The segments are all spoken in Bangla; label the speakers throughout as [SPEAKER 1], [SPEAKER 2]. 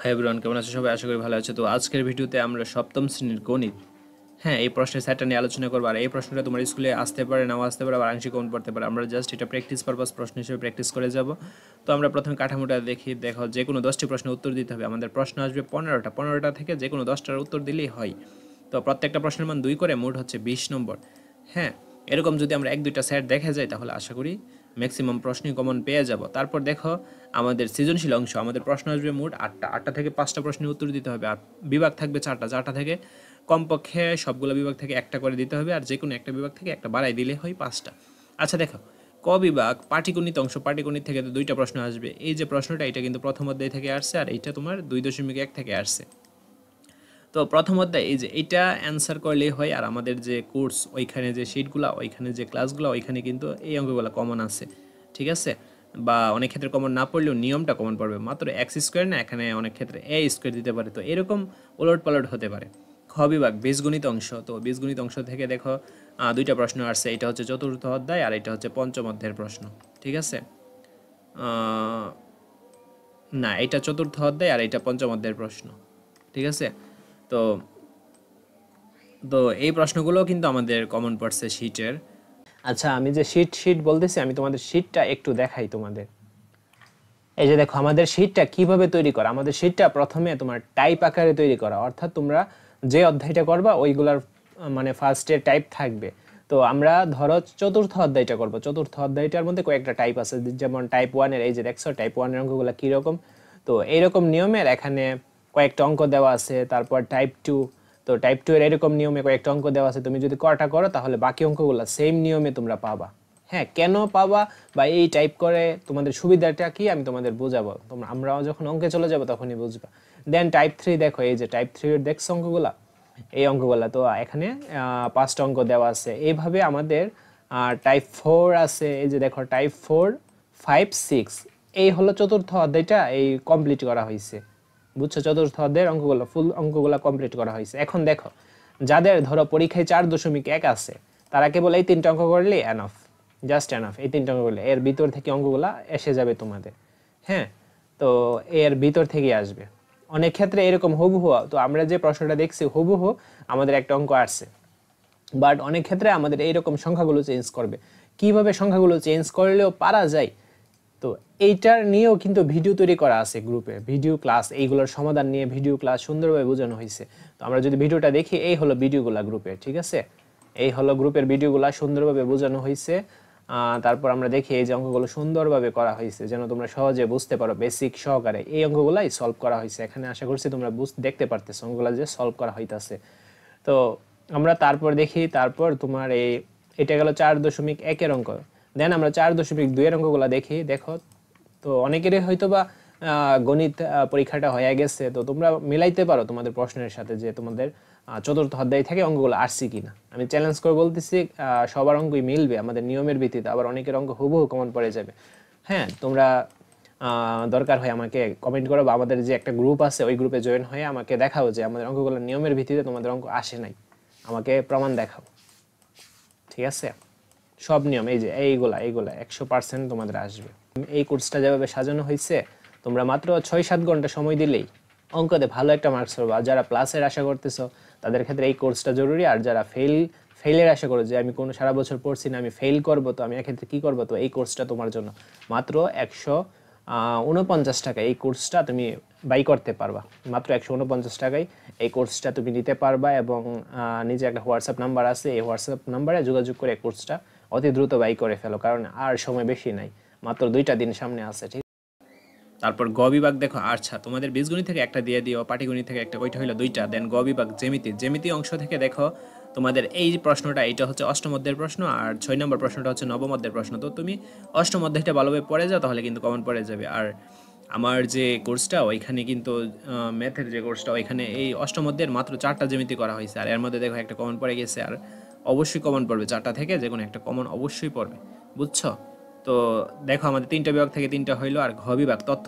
[SPEAKER 1] হাই এভরিওয়ান, কেমন আছো সবাই? আশা করি ভালো আছো। তো আজকের ভিডিওতে আমরা সপ্তম শ্রেণীর গণিত, এই প্রশ্নের সেটটা নিয়ে আলোচনা করবো। আর এই প্রশ্নটা তোমার স্কুলে আসতে পারে, নাও আসতে পারে, আবার আংশিক কমন পড়তে পারে। আমরা জাস্ট এটা প্র্যাকটিস পারপাস প্রশ্ন হিসেবে প্র্যাকটিস করে যাব। তো আমরা প্রথমে কাঠামোটা দেখি। দেখো, যে কোনো 10টি প্রশ্নের উত্তর দিতে হবে। আমাদের প্রশ্ন আসবে 15টা থেকে যে কোনো 10টার উত্তর দিলেই হয়। তো প্রত্যেকটা প্রশ্নের মান 2 করে, মোট হচ্ছে 20 নম্বর। হ্যাঁ, এরকম যদি আমরা 1-2টা সেট দেখা যায় তাহলে আশা করি ম্যাক্সিমাম প্রশ্নই কমন পেয়ে যাব। তারপর দেখো, আমাদের সৃজনশীল অংশ, আমাদের প্রশ্ন আসবে মোট 8টা থেকে 5টা প্রশ্নের উত্তর দিতে হবে। আর বিভাগ থাকবে 4টা থেকে কমপক্ষে সবগুলো বিভাগ থেকে একটা করে দিতে হবে। আর যে কোনো একটা বিভাগ থেকে একটা বাড়াই দিলে হয় 5টা। আচ্ছা দেখো, ক বিভাগ পাটিগণিত অংশ, পাটিগণিত থেকে তো 2টা প্রশ্ন আসবে। এই যে প্রশ্নটা, এটা কিন্তু প্রথম অধ্যায় থেকে আসছে, আর এইটা তোমার 2.1 থেকে আসছে। তো প্রথম অধ্যায় এই যে এটা অ্যান্সার করলেই হয়। আর আমাদের যে কোর্স, ওইখানে যে শিটগুলো, ওইখানে যে ক্লাসগুলো, ওইখানে কিন্তু এই অঙ্কগুলো কমন আছে, ঠিক আছে? বা অনেক ক্ষেত্রে কমন না পড়লেও নিয়মটা কমন পড়বে। মাত্র এক্স স্কোয়ার না, এখানে অনেক ক্ষেত্রে এ স্কোয়ার দিতে পারে। তো এরকম ওলট পালট হতে পারে। খ বিভাগ বীজগণিত অংশ, তো বীজগণিত অংশ থেকে দেখো 2টা প্রশ্ন আসছে। এটা হচ্ছে চতুর্থ অধ্যায়, আর এটা হচ্ছে পঞ্চম অধ্যায়ের প্রশ্ন, ঠিক আছে? না, এটা চতুর্থ অধ্যায় আর এটা পঞ্চম অধ্যায়ের প্রশ্ন, ঠিক আছে? তো তো এই প্রশ্নগুলো কিন্তু আমাদের কমন পড়ছে শীটের। আচ্ছা, আমি যে শীট বলতেছি, আমি তোমাদের শীটটা একটু দেখাই তোমাদের। এই যে দেখো, আমাদের শীটটা কিভাবে তৈরি করা। আমাদের শীটটা প্রথমে তোমার টাইপ আকারে তৈরি করা, অর্থাৎ তোমরা যে অধ্যায়টা করবা ওইগুলার মানে ফার্স্টে টাইপ থাকবে। তো আমরা ধরো চতুর্থ অধ্যায়টা করব। চতুর্থ অধ্যায়টার মধ্যে কয়েকটা টাইপ আছে, যেমন টাইপ 1-এর, এই যে দেখছো টাইপ 1-এর অঙ্কগুলো কীরকম। তো এইরকম নিয়মের এখানে কয়েকটা অঙ্ক দেওয়া আছে। তারপর টাইপ 2, তো টাইপ 2 এর এরকম নিয়মে কয়েকটা অঙ্ক দেওয়া আছে। তুমি যদি কটা করো তাহলে বাকি অঙ্কগুলো সেম নিয়মে তোমরা পাবা। হ্যাঁ, কেন পাবা বা এই টাইপ করে তোমাদের সুবিধাটা কি আমি তোমাদের বোঝাবো। তোমরা আমরাও যখন অঙ্কে চলে যাবো তখনই বুঝবা। দেন টাইপ 3 দেখো, এই যে টাইপ 3 এর দেখছো অঙ্কগুলা, এই অঙ্কগুলা তো এখানে 5টা অঙ্ক দেওয়া আছে। এইভাবে আমাদের টাইপ 4 আছে। এই যে দেখো টাইপ 4, 5, 6, এই হলো চতুর্থ অধ্যায়টা এই কমপ্লিট করা হয়েছে। বুঝছো? চতুর্থ অধ্যায়ের অঙ্কগুলো, ফুল অঙ্কগুলো কমপ্লিট করা হয়েছে। এখন দেখো, যাদের ধরো পরীক্ষায় 4.1 আছে, তারা কেবল এই 3টা অঙ্ক করলেই এনাফ, জাস্ট এনাফ। এই 3টা অঙ্ক করলে এর ভিতর থেকে অঙ্কগুলা এসে যাবে তোমাদের। হ্যাঁ, তো এর ভিতর থেকে আসবে। অনেক ক্ষেত্রে এরকম হুবহু, তো আমরা যে প্রশ্নটা দেখছি হুবহু আমাদের একটা অঙ্ক আসছে, বাট অনেক ক্ষেত্রে আমাদের এইরকম সংখ্যাগুলো চেঞ্জ করবে। কিভাবে সংখ্যাগুলো চেঞ্জ করলেও পারা যায়, তো এইটার নিয়েও কিন্তু ভিডিও তৈরি করা আছে গ্রুপে, ভিডিও ক্লাস, এইগুলোর সমাধান নিয়ে ভিডিও ক্লাস সুন্দরভাবে বোঝানো হয়েছে। তো আমরা যদি ভিডিওটা দেখি, এই হলো ভিডিওগুলা গ্রুপে, ঠিক আছে? এই হলো গ্রুপের ভিডিওগুলা, সুন্দরভাবে বোঝানো হয়েছে। তারপর আমরা দেখি এই যে অঙ্কগুলো সুন্দরভাবে করা হয়েছে, যেন তোমরা সহজে বুঝতে পারো, বেসিক সহকারে এই অঙ্কগুলাই সলভ করা হয়েছে এখানে। আশা করছি তোমরা দেখতে পারতেছো অঙ্কগুলো যে সলভ করা হইতাছে। তো আমরা তারপর দেখি, তারপর তোমার এটা গেল 4.1-এর অঙ্ক। দেন আমরা 4.2-এর অঙ্কগুলো দেখি। দেখো, তো অনেকেরই হয়তো বা গণিত পরীক্ষাটা হয়ে গেছে, তো তোমরা মিলাইতে পারো তোমাদের প্রশ্নের সাথে যে তোমাদের চতুর্থ অধ্যায় থেকে অঙ্কগুলো আসছে কিনা। আমি চ্যালেঞ্জ করে বলতেছি সবার অঙ্কই মিলবে আমাদের নিয়মের ভিত্তিতে, আবার অনেকের অঙ্ক হুবহু কমন পড়ে যাবে। হ্যাঁ, তোমরা দরকার হয় আমাকে কমেন্ট করো, বা আমাদের যে একটা গ্রুপ আছে ওই গ্রুপে জয়েন হয়ে আমাকে দেখাও যে আমাদের অঙ্কগুলো নিয়মের ভিত্তিতে তোমাদের অঙ্ক আসে নাই, আমাকে প্রমাণ দেখাও, ঠিক আছে? সব নিয়ম এই যে এইগুলা 100% তোমাদের আসবে। এই কোর্সটা যেভাবে সাজানো হয়েছে, তোমরা মাত্র 6-7 ঘন্টা সময় দিলেই অঙ্কতে ভালো একটা মার্কস পাবে। আর যারা প্লাসের আশা করতেছো তাদের ক্ষেত্রে এই কোর্সটা জরুরি। আর যারা ফেলের আশা করো যে আমি কোনো সারা বছর পড়ছি না, আমি ফেল করবো, তো আমি এক্ষেত্রে কী করবো, তো এই কোর্সটা তোমার জন্য। মাত্র 149 টাকা এই কোর্সটা তুমি বাই করতে পারবা। মাত্র 149 টাকায় এই কোর্সটা তুমি নিতে পারবা। এবং নিজে একটা হোয়াটসঅ্যাপ নাম্বার আছে, এই হোয়াটসঅ্যাপ নাম্বারে যোগাযোগ করে এই কোর্সটা অতি দ্রুত বাই করে ফেলো, কারণ আর সময় বেশি নাই, মাত্র 2টা দিন সামনে আছে, ঠিক? তারপর গ বিভাগ দেখো, আচ্ছা তোমাদের বীজগণিত থেকে একটা দিয়ে দিও, পাটিগণিত থেকে একটা, ওইটা হলো 2টা। দেন গ বিভাগ জ্যামিতি অংশ থেকে দেখো তোমাদের এই প্রশ্নটা, এটা হচ্ছে অষ্টম অধ্যায়ের প্রশ্ন, আর 6 নম্বর প্রশ্নটা হচ্ছে নবম অধ্যায়ের প্রশ্ন। তো তুমি অষ্টম অধ্যায়টা ভালোভাবে পড়ে যাও, তাহলে কিন্তু কমন পড়ে যাবে। আর আমার যে কোর্সটা ওইখানে কিন্তু ম্যাথের যে কোর্সটা, ওইখানে এই অষ্টম অধ্যায়ের মাত্র 4টা জ্যামিতি করা হয়েছে, আর এর মধ্যে দেখো একটা কমন পড়ে গেছে। আর অবশ্যই কমন পড়বে 4টা থেকে, যে কোনো একটা কমন অবশ্যই পড়বে, বুঝছো? তো দেখো, আমাদের 3টা বিভাগ থেকে 3টা হইলো। আর ঘ বিভাগ তথ্য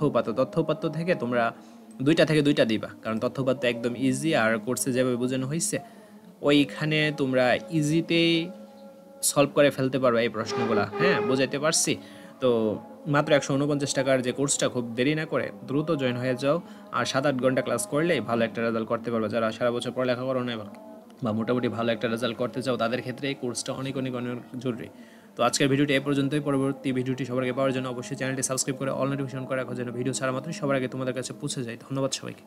[SPEAKER 1] উপাত্ত থেকে তোমরা 2টা থেকে 2টা দিবা, কারণ তথ্য উপাত্ত একদম ইজি। আর কোর্সে যেভাবে বোঝানো হয়েছে ওইখানে তোমরা ইজিতেই সলভ করে ফেলতে পারবে এই প্রশ্নগুলা। হ্যাঁ, বোঝাইতে পারছি তো? মাত্র 149 টাকার যে কোর্সটা, খুব দেরি না করে দ্রুত জয়েন হয়ে যাও। আর 7-8 ঘন্টা ক্লাস করলেই ভালো একটা রেজাল্ট করতে পারবে। যারা সারা বছর পড়ালেখা করো না বা মোটামুটি ভালো একটা রেজাল্ট করতে চাও, তাদের ক্ষেত্রে এই কোর্সটা অনেক অনেক অনেক জরুরি। তো আজকের ভিডিওটি এই পর্যন্তই। পরবর্তী ভিডিওটি সবার আগে পাওয়ার জন্য অবশ্যই চ্যানেলটি সাবস্ক্রাইব করে অল নোটিফিকেশন করে রাখো, যেন ভিডিও ছাড়া মাত্রই সবার আগে তোমাদের কাছে পৌঁছে যায়। ধন্যবাদ সবাইকে।